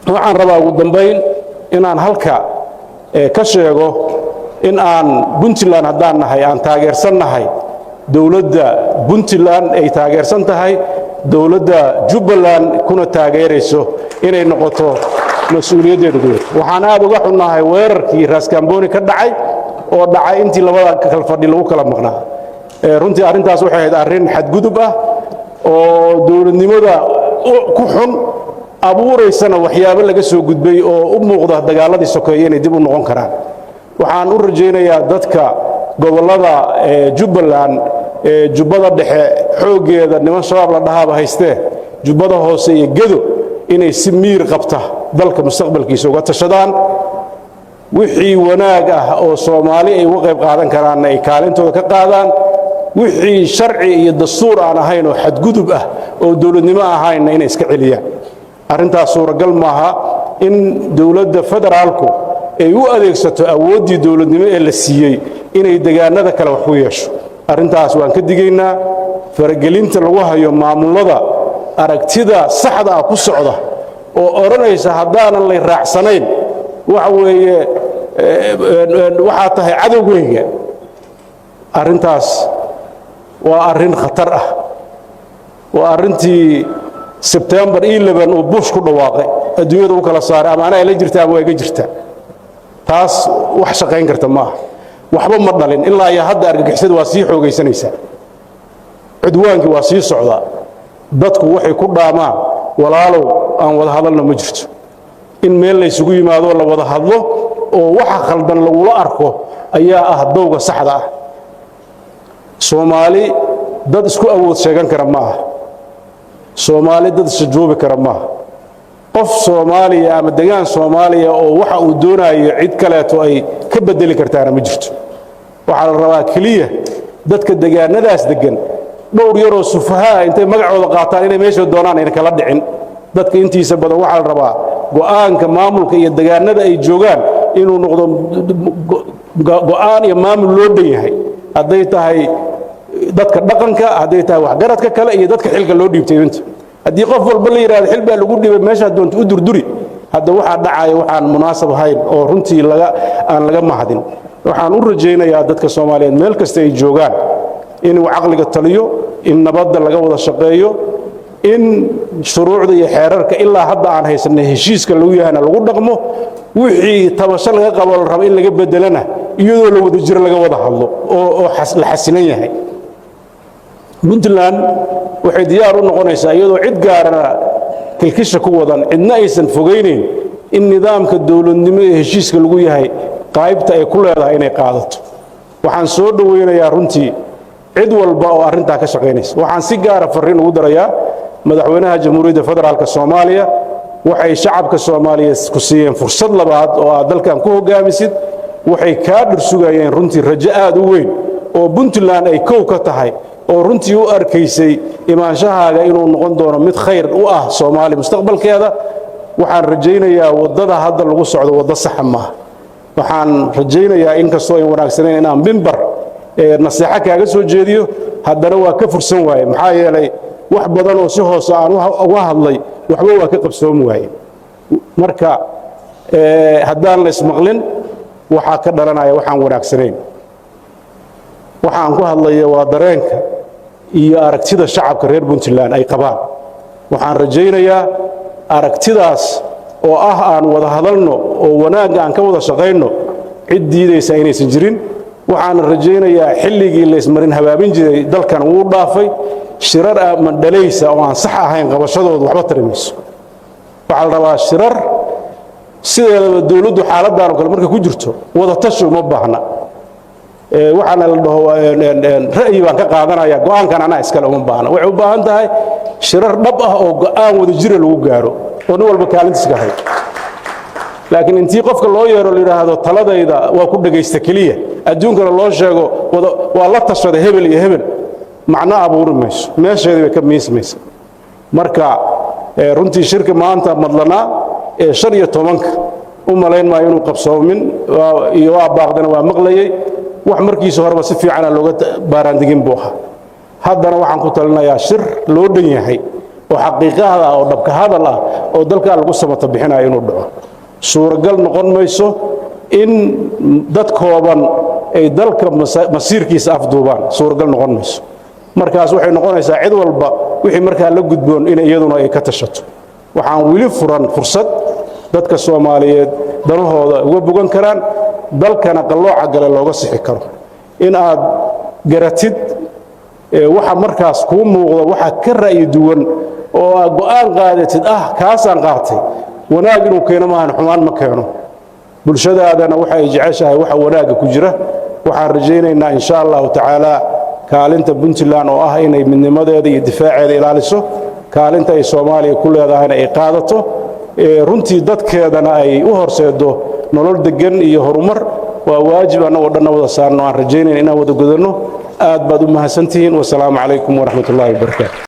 waxaan rabaa ugu dambayn inaan halka ka sheego in aan Puntland haddaan nahay aan taageersannahay dawladda Puntland ay taageersan tahay dawladda Jubbaland kuna taageerayso inay noqoto mas'uuliyaddeeda guud waxaan aad uga xunnahay weerarkii Ras Kamboni ka dhacay oo dhacay intii labada kala fadhi lagu kala maqnaa runtii arrintaas waxay ahayd arrin xadgudub ah oo dawladnimada ku xun abuureysana waxyaabo laga soo gudbay oo u muuqda dagaaladii sokeeyay inay dib u noqon karaan waxaan u rajaynayaa dadka gobolada Jubbaland jubbada dhexe xoogeeda niman shabaab la dhahaaba haystee jubbada hoose iyo gedo inay si miir qabta dalka mustaqbalkiisa uga tashadaan wixii wanaag ah oo Soomaali ay uga qayb qaadan karaan ay kaalintooda ka qaadaan wixii sharci iyo dastuur aan ahayn oo xadgudub ah oo dawladnimo ahayn inay iska celiyaan arrintaas suuragal maaha in dawladda federaalku ay u adeegsato awooddii dawladnimo ee la siiyey inay deegaanada kale wax ku yeesho arrintaas waan ka digaynaa faragelinta lagu hayo maamulada aragtida saxda ah ku socda oo oranaysa haddaanan la raacsanayn waxa weeye waxa tahay cadowgeyga arrintaas waa arrin khatar ah waa arrintii September 11 oo Bush ku dhawaaqay adduunyada u kala saaray ama ana ay la jirtaa ama ay ga jirtaa taas wax shaqayn karta ma waxba ma dhalin ilaa ya hadda argagixisada waa sii xoogaysanaysa cudwaankii waa sii socda dadku waxay ku dhaamaan walaalow aan wada hadalna ma jirto in meel la isugu yimaado la wada hadlo oo waxa khaldan lagu arko ayaa ah dawga saxda ah Soomaali dad isku awood sheegan kara ma aha Soomaali dad isjoobi kara ma aha qof Soomaaliya ama deegaan Soomaaliya oo waxa uu doonayo cid kale oo ay ka bedeli kartaan ma jirto waxa la rabaa kaliya dadka deegaanadaas degan dhowr yar oo sufaha intay magacooda qaataan inay meesha doonaan in kala dhicin dadka intiisa badan waxa la rabaa go'aanka maamulka iyo deegaanada ay joogaan inuu noqdo go'aan iyo maamul loo dhanyahay haday tahay dadka dhaqanka haday tahay wax garadka kale iyo dadka xilka loo dhiibtay inta haddii qof walba la yiraahdo xil baa lagu dhibay meesha doonto u durduri hadda waxa dhacay waxaan munaasab ahayn oo runtii aan laga mahadin waxaan u rajaynayaa dadka Soomaaliyeed meel kasta ay joogaan in uu aqliga taliyo in nabadda laga wada shaqeeyo in shuruucda iyo xeerarka ilaa hadda aan haysanay heshiiska lagu yahay lagu dhaqmo wixii tabasho laga qabo la rabo in laga bedelana iyadoo la wada jiro laga wada hadlo oo la xasilan yahay Puntland waxay diyaar u noqonaysaa iyadoo cid gaarana kilkisha ku wadan cidna aysan fogeynin in nidaamka dawladnimo ee heshiiska lagu yahay qaybta ay ku leedahay inay qaadato waxaan soo dhaweynayaa runtii cid walba oo arrinta ka shaqeynaysa waxaan si gaar ah fariin ugu darayaa madaxweynaha jamhuuriyadda federaalka Soomaaliya waxay shacabka Soomaaliyeed ku siiyeen fursad labaad oo aad dalkan ku hogaamisid waxay ka dhirsugayeen runtii rajo aad u weyn oo Puntland ay koow ka tahay oo runtii u arkaysay imaanshahaaga inuu noqon doono mid khayr u ah Soomaali mustaqbalkeeda waxaan rajaynayaa wadada hadda lagu socdo wada sax ma waxaan rajaynayaa in kastoo ay wanaagsaneen inaan bimbar nasiixa kaaga soo jeediyo haddana waa ka fursan waaye maxaa yeelay wax badan oo si hoos aan uga hadlay waxba waa ka qabsoom waaye marka haddaan la ismaqlin waxa ka dhalanaya waxaan wanaagsaneen waxaan ku hadlayo waa dareenka iyo aragtida shacabka reer Puntland ay qabaan waxaan rajaynayaa aragtidaas oo ah aan wada hadalno oo wanaag aan ka wada shaqeyno cid diidaysa inaysan jirin waxaan rajaynayaa xilligii la ismarin habaabin jiray dalkan uu dhaafay shirar ama dhalaysa oo aan sax ahayn qabashadooda waxba tarimayso waxa la rabaa shirar sideedaba dawladdu xaaladdan oo kale markay ku jirto wada tashi uma baahna waxaan la dhaho ra'yi baan ka qaadanaya go'aankan ana iskala uma baahna waxay u baahan tahay shirar dhab ah oo go'aan wada jira lagu gaaro oo nin walba kaalintiisa ka haysto laakiin intii qofka loo yeero la yiraahdo taladayda waa ku dhageysta kaliya adduunkana loo sheego waa la tashada hebel iyo hebel macna abuuri mayso meesheedii bay ka miismaysa marka runtii shirka maanta madlana ee 15 u malayn maayo inuu qabsoomin iyo waa baaqdana waa maqlayay wax markiisa horeba si fiican looga baaraan digin buu ahaa haddana waxaan ku talinayaa shir loo dhan yahay وحقيقة أو دبك هذا الله أو دلك القصة تبحنا ينودع سورة قل نقول ميسو إن دتك وبان أي دلك مسير كيس أفضوبان سورة قل نقول ميسو مركز وحي نقول يساعد والبا وحي مركز لقد بون إن يدنا أي كتشت وحان ولي فرصة دتك الصومالية دنوه وبقون كران دلك نقلوا عقل الله وصحي كرو إن أد جرتد waxa markaas ku muuqdo waxa ka raay duwan oo go'aan qaadatid kaasaan qaatay wanaag inuu keeno maahan xumaan ma keeno bulshadaadana waxa ay jeceshahay waxa wanaaga ku jira waxaan rajaynaynaa insha Allah ta'ala kaalinta Puntland oo inay midnimadeeda iyo difaaceeda ilaaliso kaalinta ay Soomaaliya ku leedahay ay qaadato runtii dadkeedana ay u horseedo nolol degan iyo horumar waa waajib anagoo dhan wada saarno aan rajaynayna inaan wada gudano aad baad u mahadsantihiin wassalaamu calaykum waraxmatullaahi wabarakaatu